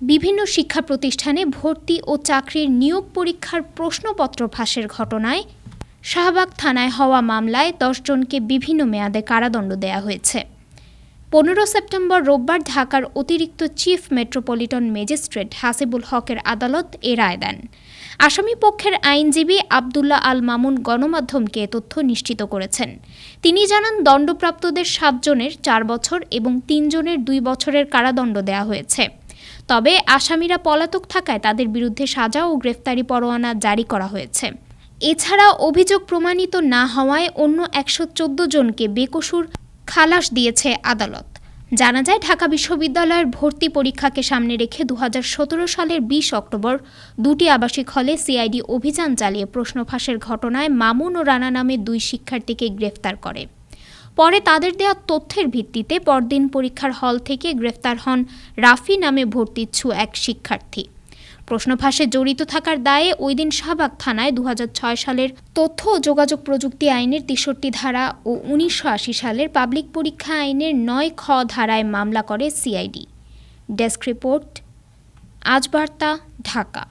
বিভিন্ন শিক্ষা প্রতিষ্ঠানে ভর্তি ও চাকরির নিয়োগ পরীক্ষার প্রশ্নপত্র ফাঁসের ঘটনায় শাহবাগ থানায় হওয়া মামলায় ১০ জনকে বিভিন্ন মেয়াদে কারাদণ্ড দেয়া হয়েছে। ১৫ সেপ্টেম্বর রোববার ঢাকার অতিরিক্ত চিফ মেট্রোপলিটন ম্যাজিস্ট্রেট হাসিবুল হকের আদালত এ রায় দেন। আসামি পক্ষের আইনজীবী আবদুল্লাহ আল মামুন গণমাধ্যমকে এ তথ্য নিশ্চিত করেছেন। তিনি জানান, দণ্ডপ্রাপ্তদের ৭ জনের ৪ বছর এবং ৩ জনের ২ বছরের কারাদণ্ড দেওয়া হয়েছে। তবে আসামিরা পলাতক থাকায় তাদের বিরুদ্ধে সাজা ও গ্রেফতারি পরোয়ানা জারি করা হয়েছে। এছাড়া অভিযোগ প্রমাণিত না হওয়ায় অন্য ১১৪ জনকে বেকসুর খালাস দিয়েছে আদালত। জানা যায়, ঢাকা বিশ্ববিদ্যালয়ের ভর্তি পরীক্ষাকে সামনে রেখে ২০১৭ সালের ২০ অক্টোবর দুটি আবাসিক হলে সিআইডি অভিযান চালিয়ে প্রশ্ন ফাঁসের ঘটনায় মামুন ও রানা নামে ২ শিক্ষার্থীকে গ্রেফতার করে। পরে তাদের দেওয়া তথ্যের ভিত্তিতে পরদিন পরীক্ষার হল থেকে গ্রেফতার হন রাফি নামে ভর্তিচ্ছু এক শিক্ষার্থী। প্রশ্ন ফাঁসে জড়িত থাকার দায়ে ওই দিন শাহবাগ থানায় ২০০৬ সালের তথ্য ও যোগাযোগ প্রযুক্তি আইনের ৬৩ ধারা ও ১৯৮০ সালের পাবলিক পরীক্ষা আইনের ৯ খ ধারায় মামলা করে সিআইডি। ডেস্ক রিপোর্ট, আজ বার্তা, ঢাকা।